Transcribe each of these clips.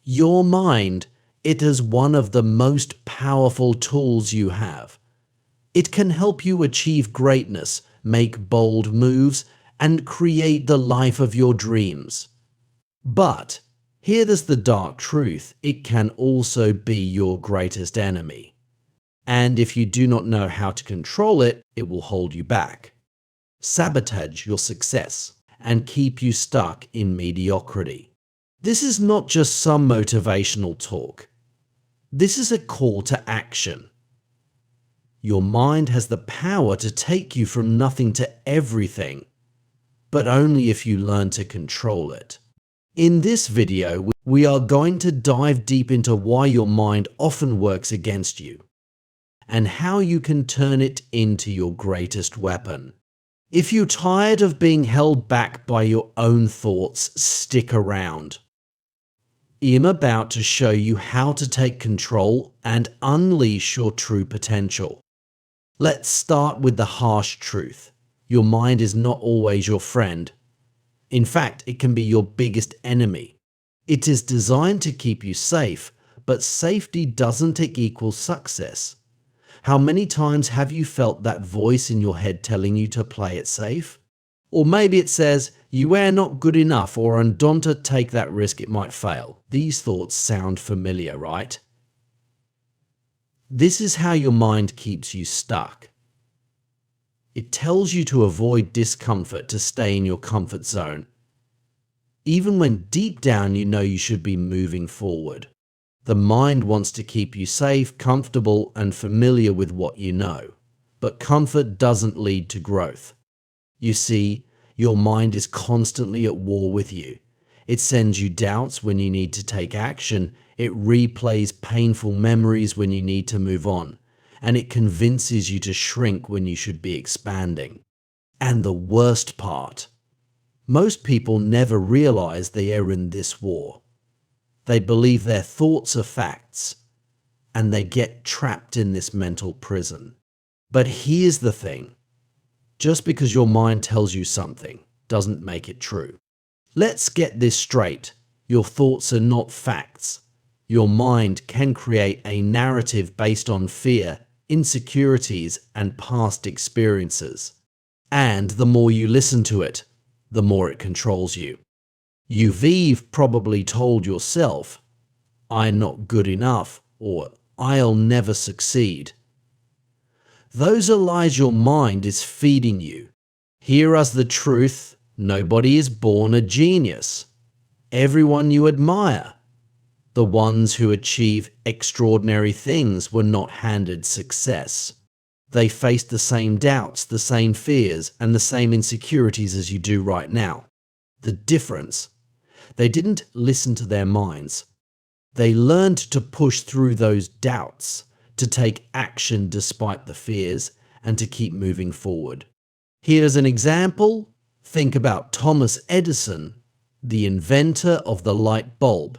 Your mind, it is one of the most powerful tools you have. It can help you achieve greatness, make bold moves, and create the life of your dreams. But here's the dark truth: it can also be your greatest enemy. And if you do not know how to control it, it will hold you back, sabotage your success, and keep you stuck in mediocrity. This is not just some motivational talk. This is a call to action. Your mind has the power to take you from nothing to everything, but only if you learn to control it. In this video, we are going to dive deep into why your mind often works against you, and how you can turn it into your greatest weapon. If you're tired of being held back by your own thoughts, stick around. I'm about to show you how to take control and unleash your true potential. Let's start with the harsh truth. Your mind is not always your friend. In fact, it can be your biggest enemy. It is designed to keep you safe, but safety doesn't equal success. How many times have you felt that voice in your head telling you to play it safe? Or maybe it says, you are not good enough, or don't take that risk, it might fail. These thoughts sound familiar, right? This is how your mind keeps you stuck. It tells you to avoid discomfort, to stay in your comfort zone, even when deep down you know you should be moving forward. The mind wants to keep you safe, comfortable, and familiar with what you know. But comfort doesn't lead to growth. You see, your mind is constantly at war with you. It sends you doubts when you need to take action. It replays painful memories when you need to move on. And it convinces you to shrink when you should be expanding. And the worst part, most people never realize they are in this war. They believe their thoughts are facts, and they get trapped in this mental prison. But here's the thing. Just because your mind tells you something doesn't make it true. Let's get this straight. Your thoughts are not facts. Your mind can create a narrative based on fear, insecurities, and past experiences. And the more you listen to it, the more it controls you. You've probably told yourself, I'm not good enough, or I'll never succeed. Those are lies your mind is feeding you. Here's the truth: nobody is born a genius. Everyone you admire, the ones who achieve extraordinary things, were not handed success. They faced the same doubts, the same fears, and the same insecurities as you do right now. The difference: they didn't listen to their minds. They learned to push through those doubts, to take action despite the fears, and to keep moving forward. Here's an example. Think about Thomas Edison, the inventor of the light bulb.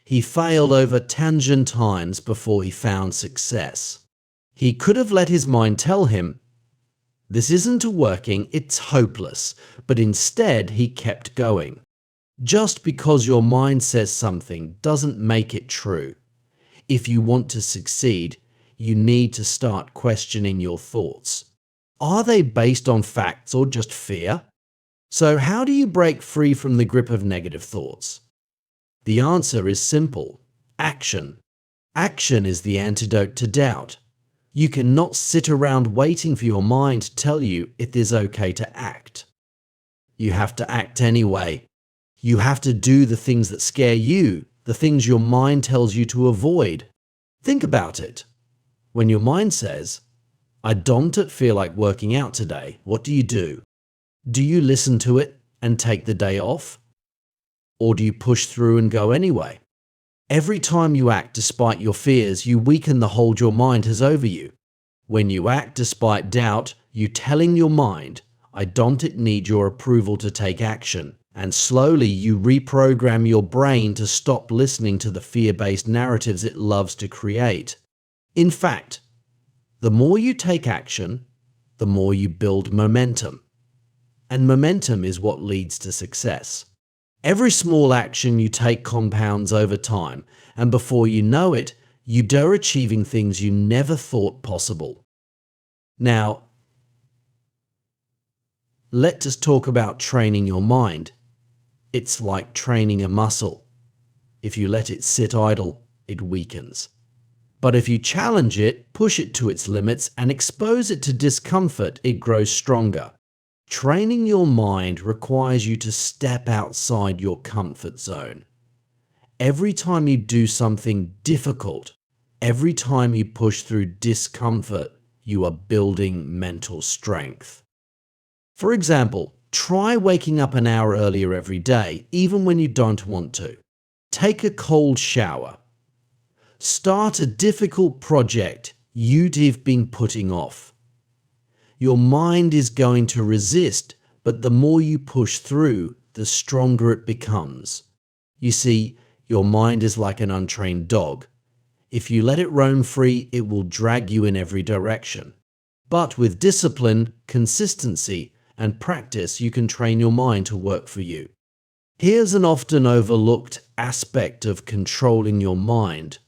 He failed over 10 times before he found success. He could have let his mind tell him, this isn't working, it's hopeless, but instead he kept going. Just because your mind says something doesn't make it true. If you want to succeed, you need to start questioning your thoughts. Are they based on facts or just fear? So how do you break free from the grip of negative thoughts? The answer is simple: action. Action is the antidote to doubt. You cannot sit around waiting for your mind to tell you it is okay to act. You have to act anyway. You have to do the things that scare you, the things your mind tells you to avoid. Think about it. When your mind says, I don't feel like working out today, what do? Do you listen to it and take the day off? Or do you push through and go anyway? Every time you act despite your fears, you weaken the hold your mind has over you. When you act despite doubt, you're telling your mind, I don't need your approval to take action. And slowly you reprogram your brain to stop listening to the fear-based narratives it loves to create. In fact, the more you take action, the more you build momentum. And momentum is what leads to success. Every small action you take compounds over time, and before you know it, you're achieving things you never thought possible. Now, let's just talk about training your mind. It's like training a muscle. If you let it sit idle, it weakens. But if you challenge it, push it to its limits, and expose it to discomfort, it grows stronger. Training your mind requires you to step outside your comfort zone. Every time you do something difficult, every time you push through discomfort, you are building mental strength. For example, try waking up an hour earlier every day, even when you don't want to. Take a cold shower. Start a difficult project you've been putting off. Your mind is going to resist, but the more you push through, the stronger it becomes. You see, your mind is like an untrained dog. If you let it roam free, it will drag you in every direction. But with discipline, consistency, and practice, you can train your mind to work for you. Here's an often overlooked aspect of controlling your mind: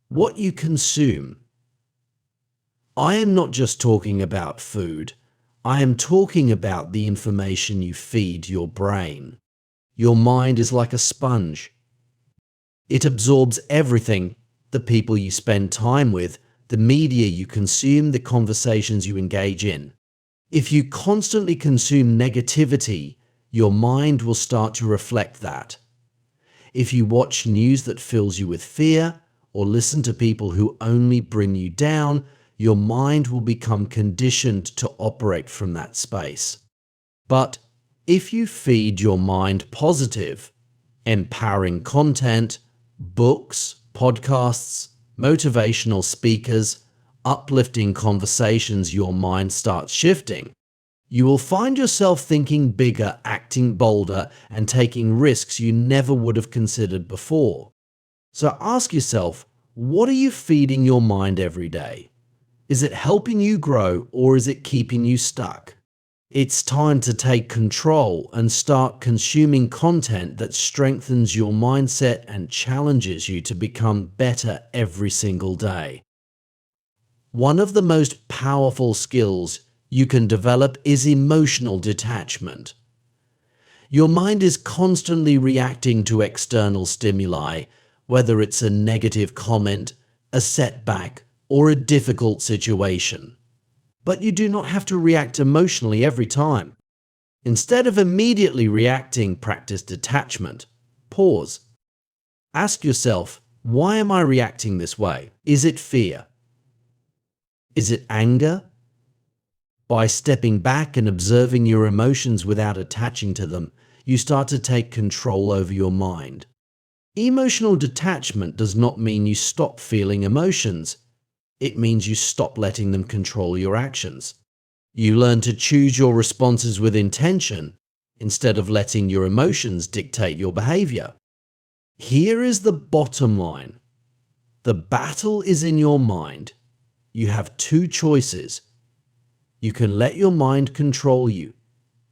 what you consume. I am not just talking about food. I am talking about the information you feed your brain. Your mind is like a sponge. It absorbs everything: the people you spend time with, the media you consume, the conversations you engage in. If you constantly consume negativity, your mind will start to reflect that. If you watch news that fills you with fear, or listen to people who only bring you down, your mind will become conditioned to operate from that space. But if you feed your mind positive, empowering content, books, podcasts, motivational speakers, uplifting conversations, your mind starts shifting. You will find yourself thinking bigger, acting bolder, and taking risks you never would have considered before. So ask yourself, what are you feeding your mind every day? Is it helping you grow, or is it keeping you stuck? It's time to take control and start consuming content that strengthens your mindset and challenges you to become better every single day. One of the most powerful skills you can develop is emotional detachment. Your mind is constantly reacting to external stimuli, whether it's a negative comment, a setback, or a difficult situation. But you do not have to react emotionally every time. Instead of immediately reacting, practice detachment. Pause. Ask yourself, why am I reacting this way? Is it fear? Is it anger? By stepping back and observing your emotions without attaching to them, you start to take control over your mind. Emotional detachment does not mean you stop feeling emotions. It means you stop letting them control your actions. You learn to choose your responses with intention instead of letting your emotions dictate your behavior. Here is the bottom line. The battle is in your mind. You have two choices. You can let your mind control you,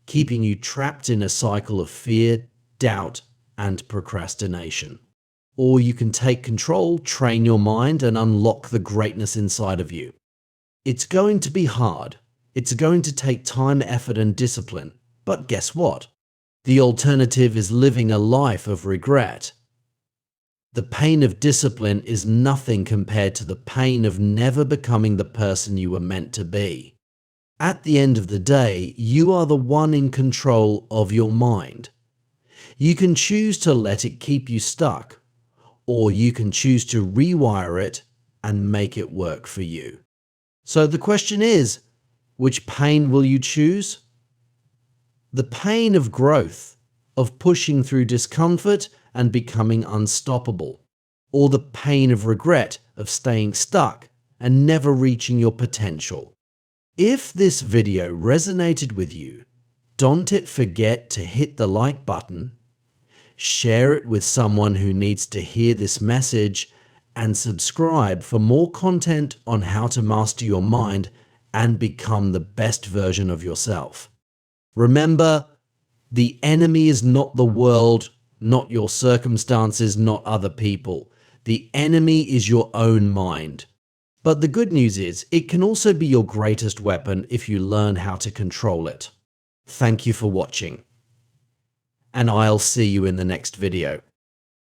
keeping you trapped in a cycle of fear, doubt, and procrastination. Or you can take control, train your mind, and unlock the greatness inside of you. It's going to be hard. It's going to take time, effort, and discipline. But guess what? The alternative is living a life of regret. The pain of discipline is nothing compared to the pain of never becoming the person you were meant to be. At the end of the day, you are the one in control of your mind. You can choose to let it keep you stuck, or you can choose to rewire it and make it work for you. So the question is, which pain will you choose? The pain of growth, of pushing through discomfort and becoming unstoppable, or the pain of regret, of staying stuck and never reaching your potential. If this video resonated with you, don't forget to hit the like button, share it with someone who needs to hear this message, and subscribe for more content on how to master your mind and become the best version of yourself. Remember, The enemy is not the world, not your circumstances, not other people. The enemy is your own mind. But the good news is, it can also be your greatest weapon if you learn how to control it. Thank you for watching, and I'll see you in the next video.